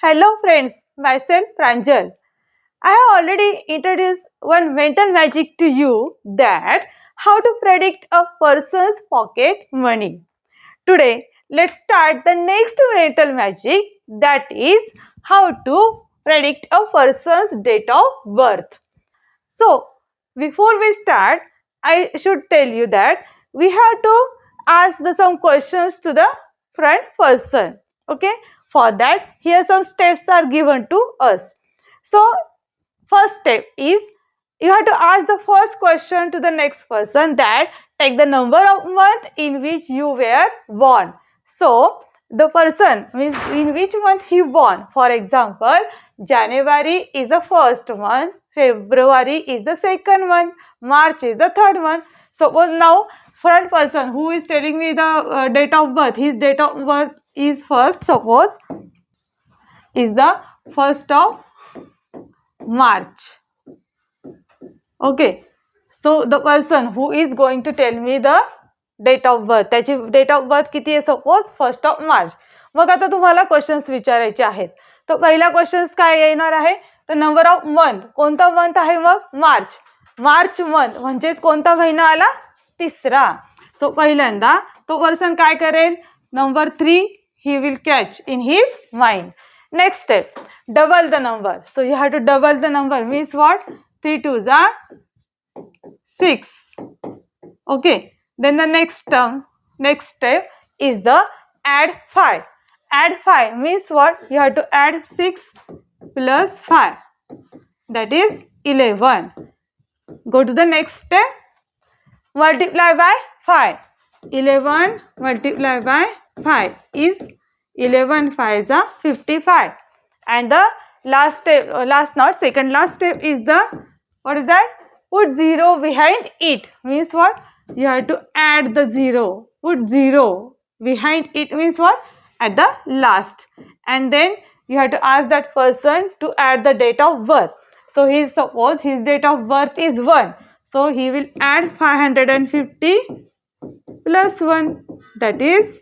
Hello friends, myself Pranjal. I have already introduced one mental magic to you that how to predict a person's pocket money. Today, let's start the next mental magic, that is how to predict a person's date of birth. So, before we start, I should tell you that we have to ask some questions to the front person. Okay, for that, here some steps are given to us. So, first step is you have to ask the first question to the next person, that take the number of month in which you were born. So, the person means in which month he born. For example, January is the first month, February is the second month, March is the third month. Suppose now front person who is telling me the date of birth, his date of birth is first, suppose is the 1st of March. Okay, so the person who is going to tell me the date of birth, त्याची date of birth किती आहे, suppose 1st of March. मग आता तुम्हाला questions विचारायचे आहेत. तर पहिला क्वेश्चन्स काय येणार आहे, तर नंबर ऑफ मंथ, कोणता मंथ आहे मग मार्च. मार्च मंथ म्हणजेच कोणता महिना आला, तिसरा. सो पहिल्यांदा तो पर्सन काय करेल, number 3 he will catch in his mind. Next step, double the number. So you have to double the number, means what, 3 2s are 6. Okay, then the next step is the add 5. Add 5 means what, you have to add 6 plus 5, that is 11. Go to the next step, multiply by 5. 11 multiply by 5 is 11 5s are 55. And the last step, second last step is the, what is that, put 0 behind it, means what, you have to add the 0, put 0 behind it, means what, at the last. And then you have to ask that person to add the date of birth. So suppose his date of birth is 1, so he will add 550 plus 1, that is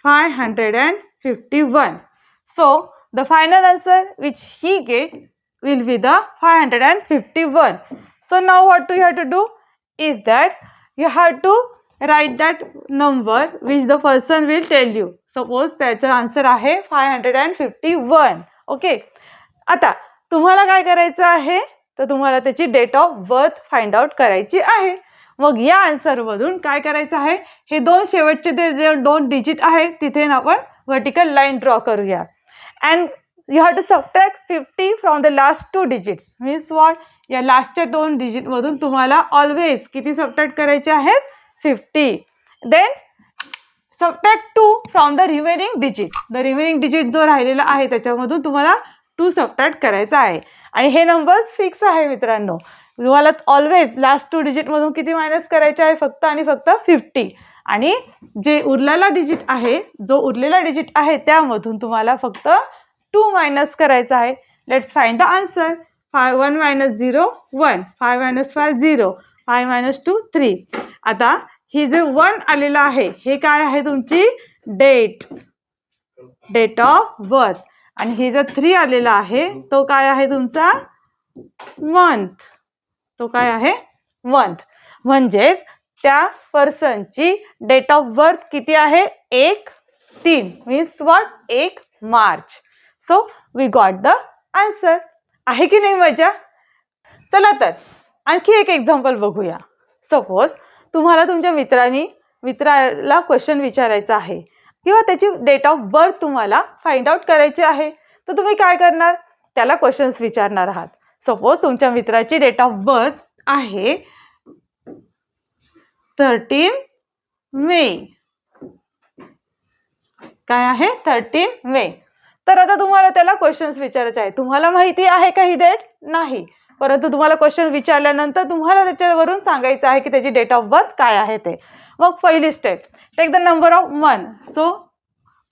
551. So the final answer which he get will be the 551. So now what you have to do is that you have to write that number which the person will tell you. Suppose त्याचा answer आहे 551. Okay, आता तुम्हाला काय करायचं आहे, तर तुम्हाला त्याची date of birth find out करायची आहे. मग या आन्सर मधून काय करायचं आहे, हे दोन शेवटचे जे 2 डिजिट आहे तिथे आपण व्हर्टिकल लाईन ड्रॉ करूया. And you have to subtract 50 from the last 2 digits, means what, या लास्टच्या 2 डिजिट मधून तुम्हाला ऑलवेज किती सबट्रॅक्ट करायचे आहेत, 50. Then subtract 2 from the remaining digit. The remaining digit जो राहिलेला आहे त्याच्यामधून तुम्हाला 2 सबट्रॅक्ट करायचा आहे. आणि हे नंबर्स फिक्स आहे मित्रांनो, तुम्हाला ऑलवेज लास्ट 2 डिजिट मधून किती मायनस करायचे आहे, फक्त आणि फक्त 50. आणि जे उरलेला डिजिट आहे, जो उरलेला डिजिट आहे त्यामधून तुम्हाला फक्त 2 मायनस करायचा आहे. Let's find the answer. 1 minus 0 1, 5 minus 5 0, 5 minus 2 3. आता ही जे 1 आलेला आहे हे काय आहे, तुमची डेट ऑफ बर्थ. आणि ही जे 3 आलेला आहे तो काय आहे, तुमचा मंथ. तो काय आहे, मंथ. म्हणजेच त्या पर्सनची डेट ऑफ बर्थ किती आहे, 1/3, means what, 1 March. So we got the answer. आहे की नाही मजा. चला तर आणखी एक एक्झाम्पल बघूया. सपोज तुम्हाला तुमच्या मित्राला क्वेश्चन विचारायचा आहे किंवा त्याची डेट ऑफ बर्थ तुम्हाला फाइंड आउट करायची आहे, तर तुम्ही काय करणार, त्याला क्वेश्चन्स विचारणार आहात. सपोज तुमच्या मित्राची डेट ऑफ बर्थ आहे 13 मे. काय आहे, 13 मे. तर आता तुम्हाला त्याला क्वेश्चन्स विचारायचे आहे. तुम्हाला माहिती आहे का ही डेट, नाही, परंतु तुम्हाला क्वेश्चन विचारल्यानंतर तुम्हाला त्याच्यावरून सांगायचं आहे की त्याची डेट ऑफ बर्थ काय आहे ते. मग पहिली step, take the number of month. So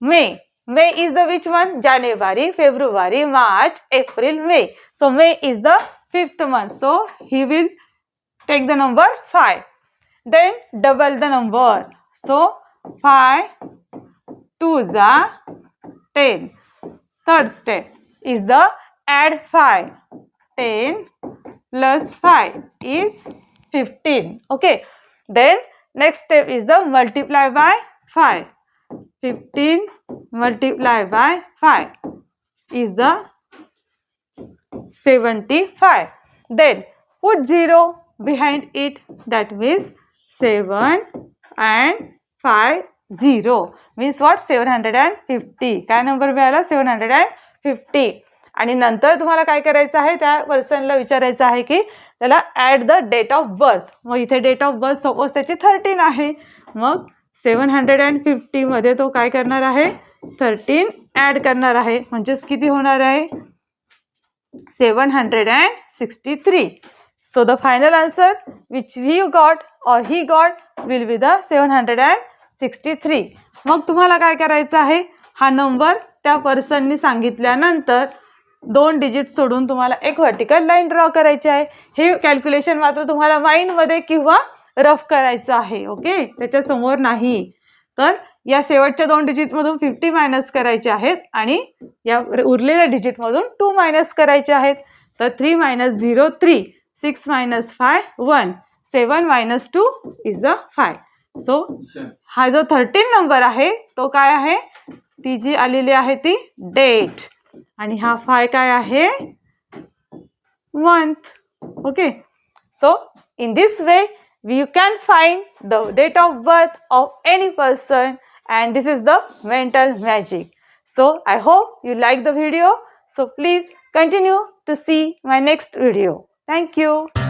May is the which month, जानेवारी, फेब्रुवारी, मार्च, एप्रिल, मे. So May is the 5th month, so he will take the number 5. Then double the number. So 5 2s are 10. Third step is the add 5. 10 plus 5 is 15. Okay. Then next step is the multiply by 5. 15 multiply by 5 is the 75. Then put 0 behind it, that means 7 and 5 0 means what? 750. काय number मिळाला? 750. आणि नंतर तुम्हाला काय करायचं आहे, त्या पर्सनला विचारायचं आहे की त्याला add the date of birth. मग इथे डेट ऑफ बर्थ सपोज त्याची 13 आहे, मग 750 मध्ये तो काय करणार आहे? 13 ॲड करणार आहे, म्हणजेच किती होणार आहे? 763. So the final answer which we got or he got will be the 763. मग तुम्हाला काय करायचं आहे? हा नंबर त्या पर्सननी सांगितल्यानंतर 2 डिजिट सोडून तुम्हाला एक व्हर्टिकल लाईन ड्रॉ करायची आहे. हे कॅल्क्युलेशन मात्र तुम्हाला माइंडमध्ये किंवा रफ करायचं आहे. ओके, त्याच्या समोर नाही. तर या शेवटच्या 2 डिजिटमधून 50 मायनस करायचे आहेत आणि या उरलेल्या डिजिटमधून 2 मायनस करायचे आहेत. तर 3 minus 0 3, 6 minus 5 1, 7 minus 2 is the 5. So हा जो 13 नंबर आहे तो काय आहे? ती जी आलेली आहे ती डेट, आणि हा 5 काय आहे? Month. Okay, so in this way you can find the date of birth of any person, and this is the mental magic. So I hope you like the video. So please continue to see my next video. Thank you.